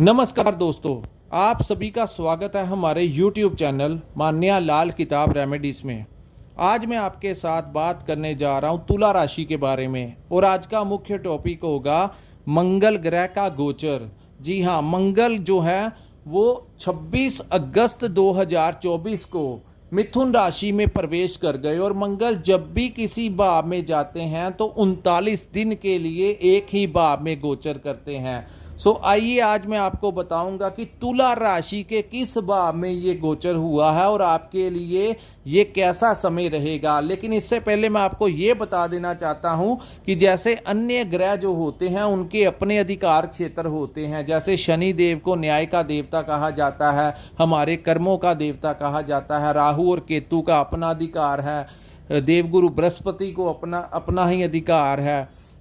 नमस्कार दोस्तों, आप सभी का स्वागत है हमारे YouTube चैनल मान्या लाल किताब रेमेडीज में। आज मैं आपके साथ बात करने जा रहा हूं तुला राशि के बारे में और आज का मुख्य टॉपिक होगा मंगल ग्रह का गोचर। जी हाँ, मंगल जो है वो 26 अगस्त 2024 को मिथुन राशि में प्रवेश कर गए और मंगल जब भी किसी भाव में जाते हैं तो 39 दिन के लिए एक ही भाव में गोचर करते हैं। आइए आज मैं आपको बताऊंगा कि तुला राशि के किस भाव में ये गोचर हुआ है और आपके लिए ये कैसा समय रहेगा। लेकिन इससे पहले मैं आपको ये बता देना चाहता हूं कि जैसे अन्य ग्रह जो होते हैं उनके अपने अधिकार क्षेत्र होते हैं। जैसे शनि देव को न्याय का देवता कहा जाता है, हमारे कर्मों का देवता कहा जाता है। राहु और केतु का अपना अधिकार है, देवगुरु बृहस्पति को अपना ही अधिकार है।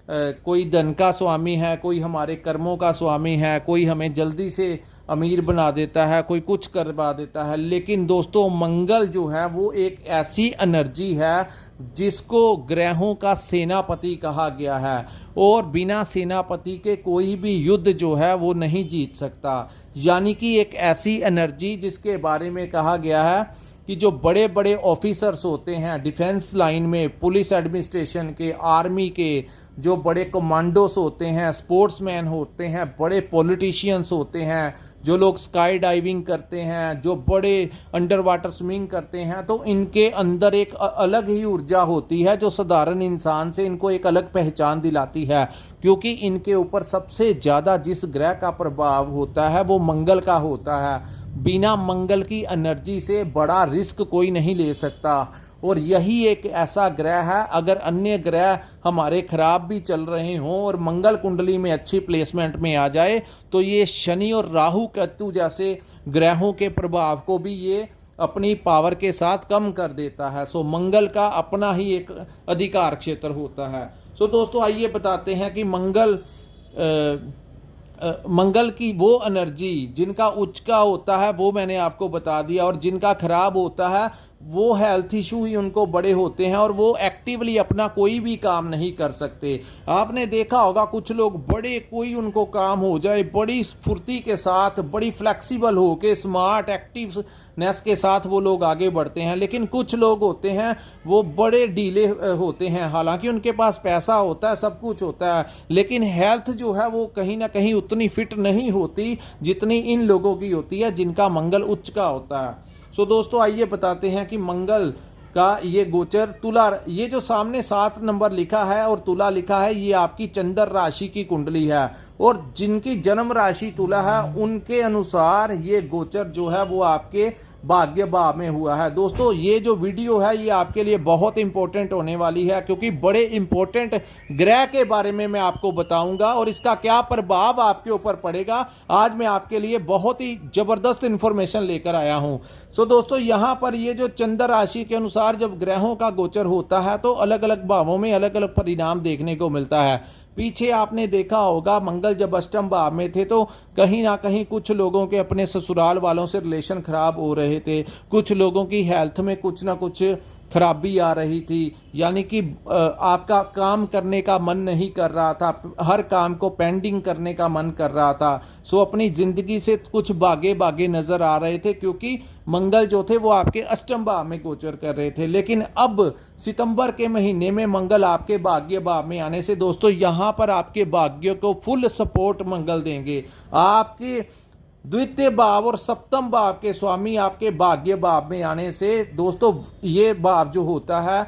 कोई धन का स्वामी है, कोई हमारे कर्मों का स्वामी है, कोई हमें जल्दी से अमीर बना देता है, कोई कुछ करवा देता है। लेकिन दोस्तों, मंगल जो है वो एक ऐसी एनर्जी है जिसको ग्रहों का सेनापति कहा गया है और बिना सेनापति के कोई भी युद्ध जो है वो नहीं जीत सकता। यानी कि एक ऐसी एनर्जी जिसके बारे में कहा गया है कि जो बड़े बड़े ऑफिसर्स होते हैं डिफेंस लाइन में, पुलिस एडमिनिस्ट्रेशन के, आर्मी के, जो बड़े कमांडोस होते हैं, स्पोर्ट्समैन होते हैं, बड़े पॉलिटिशियंस होते हैं, जो लोग स्काई डाइविंग करते हैं, जो बड़े अंडर वाटर स्विमिंग करते हैं, तो इनके अंदर एक अलग ही ऊर्जा होती है जो साधारण इंसान से इनको एक अलग पहचान दिलाती है। क्योंकि इनके ऊपर सबसे ज़्यादा जिस ग्रह का प्रभाव होता है वो मंगल का होता है। बिना मंगल की एनर्जी से बड़ा रिस्क कोई नहीं ले सकता और यही एक ऐसा ग्रह है, अगर अन्य ग्रह हमारे खराब भी चल रहे हों और मंगल कुंडली में अच्छी प्लेसमेंट में आ जाए तो ये शनि और राहु केतु जैसे ग्रहों के प्रभाव को भी ये अपनी पावर के साथ कम कर देता है। मंगल का अपना ही एक अधिकार क्षेत्र होता है। दोस्तों, आइए बताते हैं कि मंगल की वो एनर्जी जिनका उच्च का होता है वो मैंने आपको बता दिया, और जिनका खराब होता है वो हेल्थ इशू ही उनको बड़े होते हैं और वो एक्टिवली अपना कोई भी काम नहीं कर सकते। आपने देखा होगा कुछ लोग बड़े, कोई उनको काम हो जाए, बड़ी फुर्ती के साथ, बड़ी फ्लेक्सिबल होके, स्मार्ट एक्टिवनेस के साथ वो लोग आगे बढ़ते हैं। लेकिन कुछ लोग होते हैं वो बड़े ढीले होते हैं, हालांकि उनके पास पैसा होता है, सब कुछ होता है, लेकिन हेल्थ जो है वो कहीं ना कहीं उतनी फिट नहीं होती जितनी इन लोगों की होती है जिनका मंगल उच्च का होता है। दोस्तों, आइए बताते हैं कि मंगल का ये गोचर तुला, ये जो सामने 7 नंबर लिखा है और तुला लिखा है, ये आपकी चंद्र राशि की कुंडली है और जिनकी जन्म राशि तुला है उनके अनुसार ये गोचर जो है वो आपके भाग्य भाव में हुआ है। दोस्तों, ये जो वीडियो है ये आपके लिए बहुत इंपॉर्टेंट होने वाली है क्योंकि बड़े इंपॉर्टेंट ग्रह के बारे में मैं आपको बताऊंगा और इसका क्या प्रभाव आपके ऊपर पड़ेगा। आज मैं आपके लिए बहुत ही जबरदस्त इंफॉर्मेशन लेकर आया हूं। दोस्तों, यहां पर ये जो चंद्र राशि के अनुसार जब ग्रहों का गोचर होता है तो अलग अलग भावों में अलग अलग परिणाम देखने को मिलता है। पीछे आपने देखा होगा मंगल जब अष्टम भाव में थे तो कहीं ना कहीं कुछ लोगों के अपने ससुराल वालों से रिलेशन खराब हो रहे थे, कुछ लोगों की हेल्थ में कुछ ना कुछ खराबी आ रही थी, यानी कि आपका काम करने का मन नहीं कर रहा था, हर काम को पेंडिंग करने का मन कर रहा था। अपनी जिंदगी से कुछ भागे भागे नजर आ रहे थे क्योंकि मंगल जो थे वो आपके अष्टम भाव में गोचर कर रहे थे। लेकिन अब सितंबर के महीने में मंगल आपके भाग्य भाव में आने से दोस्तों यहां पर आपके भाग्य को फुल सपोर्ट मंगल देंगे। आपके द्वितीय भाव और सप्तम भाव के स्वामी आपके भाग्य भाव में आने से दोस्तों ये भाव जो होता है,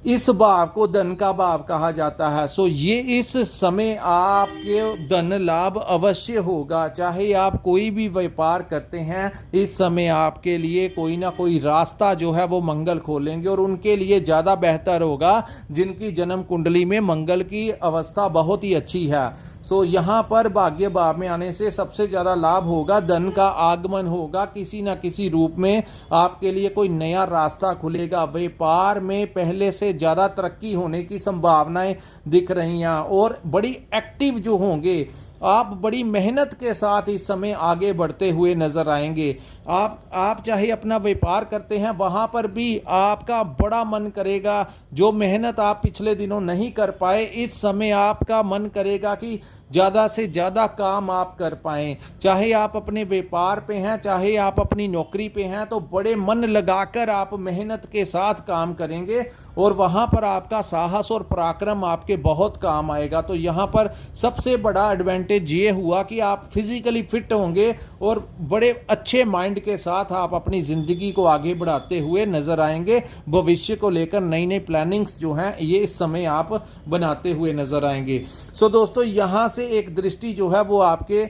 इस भाव को धन का भाव कहा जाता है। ये इस समय आपके धन लाभ अवश्य होगा। चाहे आप कोई भी व्यापार करते हैं, इस समय आपके लिए कोई ना कोई रास्ता जो है वो मंगल खोलेंगे और उनके लिए ज़्यादा बेहतर होगा जिनकी जन्म कुंडली में मंगल की अवस्था बहुत ही अच्छी है। यहाँ पर भाग्य भाव में आने से सबसे ज़्यादा लाभ होगा, धन का आगमन होगा, किसी ना किसी रूप में आपके लिए कोई नया रास्ता खुलेगा, व्यापार में पहले से ज़्यादा तरक्की होने की संभावनाएं दिख रही हैं और बड़ी एक्टिव जो होंगे आप, बड़ी मेहनत के साथ इस समय आगे बढ़ते हुए नजर आएंगे। आप चाहे अपना व्यापार करते हैं वहां पर भी आपका बड़ा मन करेगा, जो मेहनत आप पिछले दिनों नहीं कर पाए इस समय आपका मन करेगा कि ज़्यादा से ज़्यादा काम आप कर पाएँ। चाहे आप अपने व्यापार पे हैं, चाहे आप अपनी नौकरी पे हैं, तो बड़े मन लगाकर आप मेहनत के साथ काम करेंगे और वहाँ पर आपका साहस और पराक्रम आपके बहुत काम आएगा। तो यहाँ पर सबसे बड़ा एडवांटेज ये हुआ कि आप फिज़िकली फिट होंगे और बड़े अच्छे माइंड के साथ आप अपनी ज़िंदगी को आगे बढ़ाते हुए नज़र आएंगे। भविष्य को लेकर नई नई प्लानिंग्स जो हैं ये इस समय आप बनाते हुए नज़र आएंगे। सो दोस्तों, यहाँ से एक दृष्टि जो है वो आपके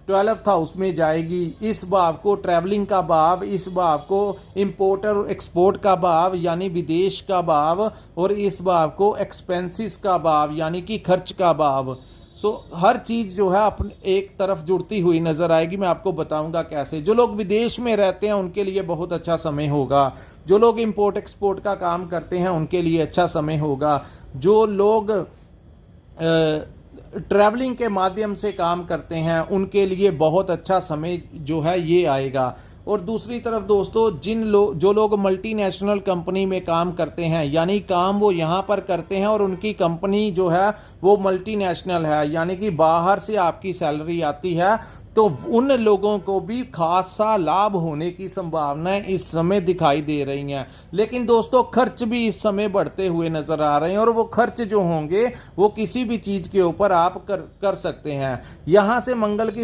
12th हाउस में जाएगी। इस भाव को ट्रैवलिंग का भाव, इस भाव को इंपोर्ट और एक्सपोर्ट का भाव यानी विदेश का भाव, और इस भाव को एक्सपेंसिस का भाव यानी कि खर्च का भाव। सो हर चीज़ जो है अपने एक तरफ जुड़ती हुई नज़र आएगी। मैं आपको बताऊंगा कैसे। जो लोग विदेश में रहते हैं उनके लिए बहुत अच्छा समय होगा। जो लोग इंपोर्ट एक्सपोर्ट का काम करते हैं उनके लिए अच्छा समय होगा। जो लोग ट्रैवलिंग के माध्यम से काम करते हैं उनके लिए बहुत अच्छा समय जो है ये आएगा। और दूसरी तरफ दोस्तों, जो लोग मल्टीनेशनल कंपनी में काम करते हैं, यानी काम वो यहाँ पर करते हैं और उनकी कंपनी जो है वो मल्टीनेशनल है, यानी कि बाहर से आपकी सैलरी आती है, तो उन लोगों को भी खासा लाभ होने की संभावनाएं इस समय दिखाई दे रही हैं। लेकिन दोस्तों, खर्च भी इस समय बढ़ते हुए नजर आ रहे हैं और वो खर्च जो होंगे वो किसी भी चीज़ के ऊपर आप कर सकते हैं। यहाँ से मंगल की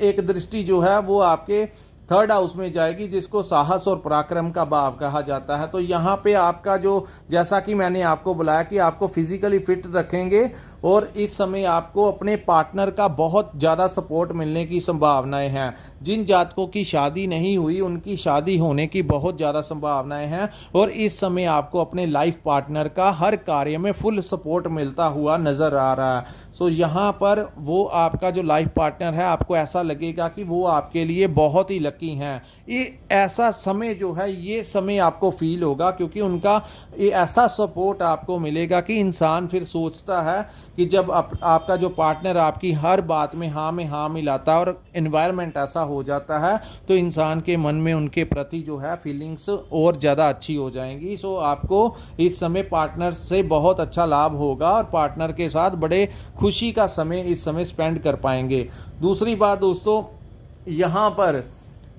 एक दृष्टि जो है वो आपके 3rd हाउस में जाएगी, जिसको साहस और पराक्रम का भाव कहा जाता है। तो यहाँ पे आपका जो, जैसा कि मैंने आपको बुलाया कि आपको फिजिकली फिट रखेंगे और इस समय आपको अपने पार्टनर का बहुत ज़्यादा सपोर्ट मिलने की संभावनाएं हैं। जिन जातकों की शादी नहीं हुई उनकी शादी होने की बहुत ज़्यादा संभावनाएं हैं और इस समय आपको अपने लाइफ पार्टनर का हर कार्य में फुल सपोर्ट मिलता हुआ नज़र आ रहा है। सो यहाँ पर वो आपका जो लाइफ पार्टनर है, आपको ऐसा लगेगा कि वो आपके लिए बहुत ही लकी हैं। ये ऐसा समय जो है ये समय आपको फील होगा, क्योंकि उनका ये ऐसा सपोर्ट आपको मिलेगा कि इंसान फिर सोचता है कि जब आपका जो पार्टनर आपकी हर बात में हाँ मिलाता है और एनवायरनमेंट ऐसा हो जाता है, तो इंसान के मन में उनके प्रति जो है फीलिंग्स और ज़्यादा अच्छी हो जाएंगी। सो आपको इस समय पार्टनर से बहुत अच्छा लाभ होगा और पार्टनर के साथ बड़े खुशी का समय इस समय स्पेंड कर पाएंगे। दूसरी बात दोस्तों, यहाँ पर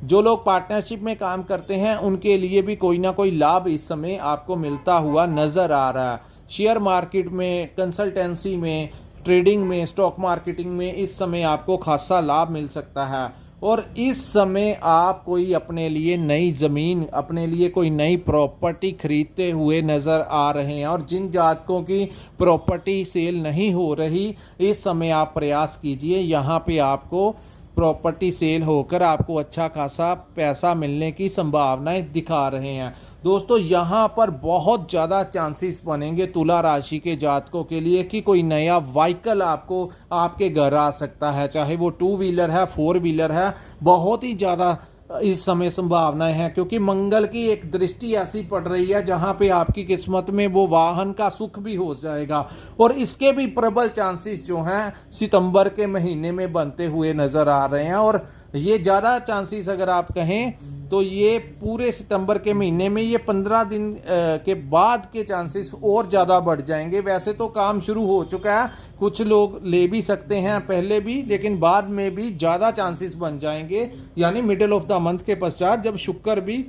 जो लोग पार्टनरशिप में काम करते हैं उनके लिए भी कोई ना कोई लाभ इस समय आपको मिलता हुआ नज़र आ रहा है। शेयर मार्केट में, कंसल्टेंसी में, ट्रेडिंग में, स्टॉक मार्केटिंग में इस समय आपको खासा लाभ मिल सकता है। और इस समय आप कोई अपने लिए नई ज़मीन, अपने लिए कोई नई प्रॉपर्टी खरीदते हुए नज़र आ रहे हैं। और जिन जातकों की प्रॉपर्टी सेल नहीं हो रही, इस समय आप प्रयास कीजिए, यहाँ पे आपको प्रॉपर्टी सेल होकर आपको अच्छा खासा पैसा मिलने की संभावनाएं दिखा रहे हैं। दोस्तों, यहाँ पर बहुत ज़्यादा चांसेस बनेंगे तुला राशि के जातकों के लिए कि कोई नया व्हीकल आपको आपके घर आ सकता है, चाहे वो 2 व्हीलर है, 4 व्हीलर है। बहुत ही ज़्यादा इस समय संभावनाएं हैं, क्योंकि मंगल की एक दृष्टि ऐसी पड़ रही है जहां पे आपकी किस्मत में वो वाहन का सुख भी हो जाएगा। और इसके भी प्रबल चांसेस जो हैं सितंबर के महीने में बनते हुए नज़र आ रहे हैं। और ये ज़्यादा चांसेस अगर आप कहें तो ये पूरे सितंबर के महीने में, ये 15 दिन के बाद के चांसेस और ज़्यादा बढ़ जाएंगे। वैसे तो काम शुरू हो चुका है, कुछ लोग ले भी सकते हैं पहले भी, लेकिन बाद में भी ज़्यादा चांसेस बन जाएंगे। यानी मिडिल ऑफ द मंथ के पश्चात जब शुक्र भी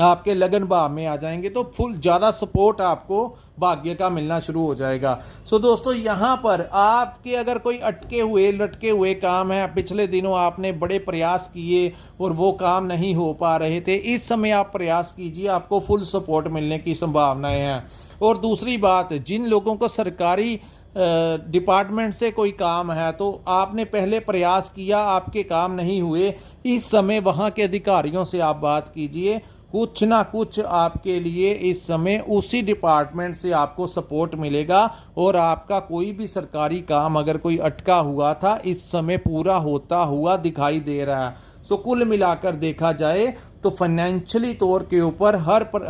आपके लगन भाव में आ जाएंगे तो फुल ज़्यादा सपोर्ट आपको भाग्य का मिलना शुरू हो जाएगा। सो दोस्तों, यहाँ पर आपके अगर कोई अटके हुए लटके हुए काम है, पिछले दिनों आपने बड़े प्रयास किए और वो काम नहीं हो पा रहे थे, इस समय आप प्रयास कीजिए, आपको फुल सपोर्ट मिलने की संभावनाएं हैं। और दूसरी बात, जिन लोगों को सरकारी डिपार्टमेंट से कोई काम है तो आपने पहले प्रयास किया, आपके काम नहीं हुए, इस समय वहाँ के अधिकारियों से आप बात कीजिए, कुछ ना कुछ आपके लिए इस समय उसी डिपार्टमेंट से आपको सपोर्ट मिलेगा और आपका कोई भी सरकारी काम अगर कोई अटका हुआ था इस समय पूरा होता हुआ दिखाई दे रहा है। सो कुल मिलाकर देखा जाए तो फाइनेंशियली तौर के ऊपर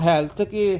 हेल्थ के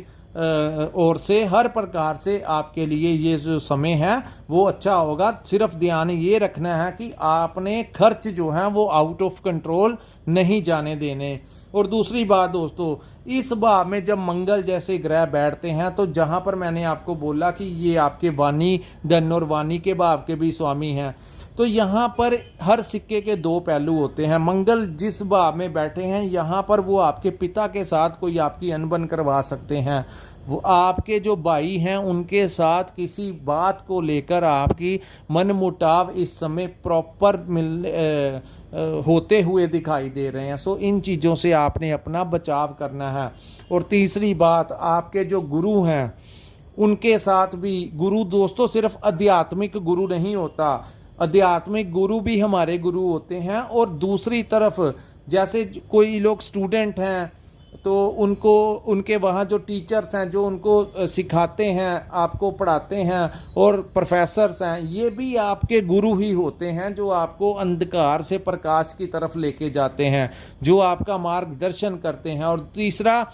और से हर प्रकार से आपके लिए ये जो समय है वो अच्छा होगा। सिर्फ ध्यान ये रखना है कि आपने खर्च जो है वो आउट ऑफ कंट्रोल नहीं जाने देने। और दूसरी बात दोस्तों, इस भाव में जब मंगल जैसे ग्रह बैठते हैं तो जहां पर मैंने आपको बोला कि ये आपके वाणी, धन और वाणी के भाव के भी स्वामी हैं, तो यहाँ पर हर सिक्के के दो पहलू होते हैं। मंगल जिस भाव में बैठे हैं यहाँ पर वो आपके पिता के साथ कोई आपकी अनबन करवा सकते हैं, वो आपके जो भाई हैं उनके साथ किसी बात को लेकर आपकी मनमुटाव इस समय प्रॉपर होते हुए दिखाई दे रहे हैं। सो इन चीज़ों से आपने अपना बचाव करना है। और तीसरी बात, आपके जो गुरु हैं उनके साथ भी, गुरु दोस्तों सिर्फ आध्यात्मिक गुरु नहीं होता, आध्यात्मिक गुरु भी हमारे गुरु होते हैं। और दूसरी तरफ जैसे कोई लोग स्टूडेंट हैं तो उनको उनके वहाँ जो टीचर्स हैं जो उनको सिखाते हैं, आपको पढ़ाते हैं, और प्रोफेसर्स हैं, ये भी आपके गुरु ही होते हैं जो आपको अंधकार से प्रकाश की तरफ लेके जाते हैं, जो आपका मार्गदर्शन करते हैं। और तीसरा,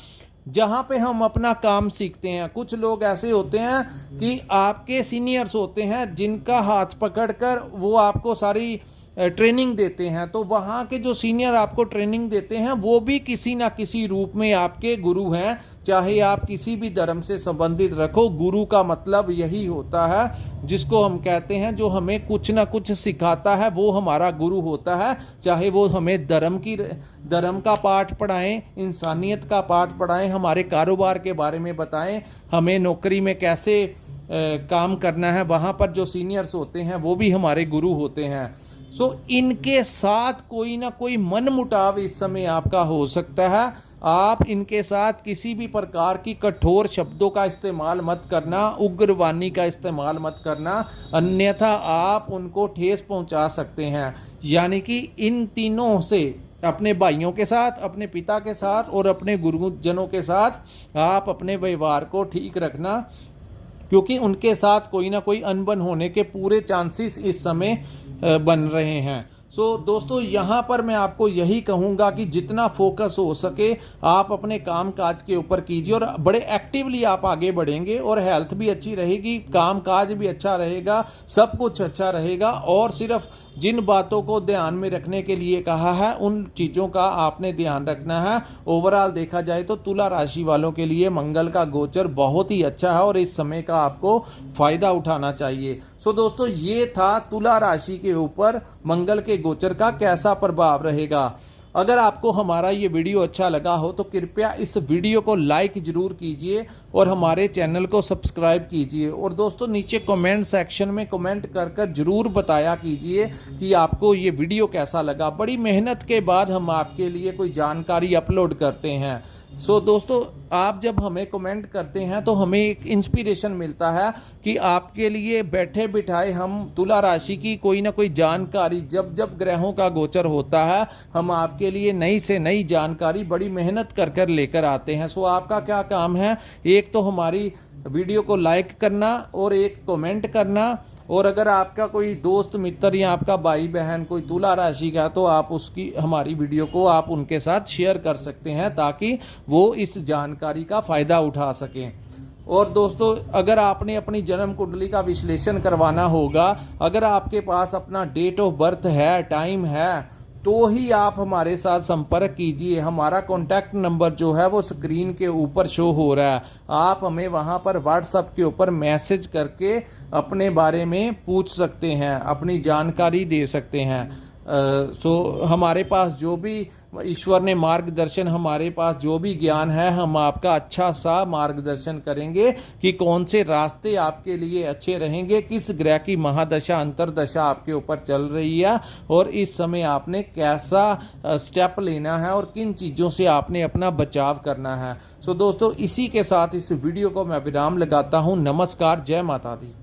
जहाँ पे हम अपना काम सीखते हैं, कुछ लोग ऐसे होते हैं कि आपके सीनियर्स होते हैं जिनका हाथ पकड़कर वो आपको सारी ट्रेनिंग देते हैं, तो वहाँ के जो सीनियर आपको ट्रेनिंग देते हैं वो भी किसी ना किसी रूप में आपके गुरु हैं। चाहे आप किसी भी धर्म से संबंधित रखो, गुरु का मतलब यही होता है जिसको हम कहते हैं जो हमें कुछ ना कुछ सिखाता है, वो हमारा गुरु होता है। चाहे वो हमें धर्म का पाठ पढ़ाएं, इंसानियत का पाठ पढ़ाएं, हमारे कारोबार के बारे में बताएं, हमें नौकरी में कैसे काम करना है, वहाँ पर जो सीनियर्स होते हैं वो भी हमारे गुरु होते हैं। सो इनके साथ कोई ना कोई मनमुटाव इस समय आपका हो सकता है। आप इनके साथ किसी भी प्रकार की कठोर शब्दों का इस्तेमाल मत करना, उग्रवाणी का इस्तेमाल मत करना, अन्यथा आप उनको ठेस पहुंचा सकते हैं। यानी कि इन तीनों से, अपने भाइयों के साथ, अपने पिता के साथ और अपने गुरुजनों के साथ आप अपने व्यवहार को ठीक रखना, क्योंकि उनके साथ कोई ना कोई अनबन होने के पूरे चांसेस इस समय बन रहे हैं। सो दोस्तों, यहाँ पर मैं आपको यही कहूँगा कि जितना फोकस हो सके आप अपने काम काज के ऊपर कीजिए और बड़े एक्टिवली आप आगे बढ़ेंगे और हेल्थ भी अच्छी रहेगी, काम काज भी अच्छा रहेगा, सब कुछ अच्छा रहेगा। और सिर्फ जिन बातों को ध्यान में रखने के लिए कहा है उन चीज़ों का आपने ध्यान रखना है। ओवरऑल देखा जाए तो तुला राशि वालों के लिए मंगल का गोचर बहुत ही अच्छा है और इस समय का आपको फ़ायदा उठाना चाहिए। सो दोस्तों, ये था तुला राशि के ऊपर मंगल के गोचर का कैसा प्रभाव रहेगा। अगर आपको हमारा ये वीडियो अच्छा लगा हो तो कृपया इस वीडियो को लाइक ज़रूर कीजिए और हमारे चैनल को सब्सक्राइब कीजिए। और दोस्तों, नीचे कमेंट सेक्शन में कमेंट कर ज़रूर बताया कीजिए कि आपको ये वीडियो कैसा लगा। बड़ी मेहनत के बाद हम आपके लिए कोई जानकारी अपलोड करते हैं। सो दोस्तों, आप जब हमें कमेंट करते हैं तो हमें एक इंस्पिरेशन मिलता है कि आपके लिए बैठे बिठाए हम तुला राशि की कोई ना कोई जानकारी, जब जब ग्रहों का गोचर होता है हम आपके लिए नई से नई जानकारी बड़ी मेहनत कर लेकर आते हैं। सो आपका क्या काम है, एक तो हमारी वीडियो को लाइक करना और एक कमेंट करना। और अगर आपका कोई दोस्त मित्र या आपका भाई बहन कोई तुला राशि का, तो आप उसकी हमारी वीडियो को आप उनके साथ शेयर कर सकते हैं ताकि वो इस जानकारी का फ़ायदा उठा सकें। और दोस्तों, अगर आपने अपनी जन्म कुंडली का विश्लेषण करवाना होगा, अगर आपके पास अपना डेट ऑफ बर्थ है, टाइम है, तो ही आप हमारे साथ संपर्क कीजिए। हमारा कॉन्टैक्ट नंबर जो है वो स्क्रीन के ऊपर शो हो रहा है, आप हमें वहाँ पर व्हाट्सएप के ऊपर मैसेज करके अपने बारे में पूछ सकते हैं, अपनी जानकारी दे सकते हैं। सो हमारे पास जो भी ईश्वर ने मार्गदर्शन, हमारे पास जो भी ज्ञान है, हम आपका अच्छा सा मार्गदर्शन करेंगे कि कौन से रास्ते आपके लिए अच्छे रहेंगे, किस ग्रह की महादशा अंतरदशा आपके ऊपर चल रही है और इस समय आपने कैसा स्टेप लेना है और किन चीज़ों से आपने अपना बचाव करना है। सो दोस्तों, इसी के साथ इस वीडियो को मैं विराम लगाता हूँ। नमस्कार, जय माता दी।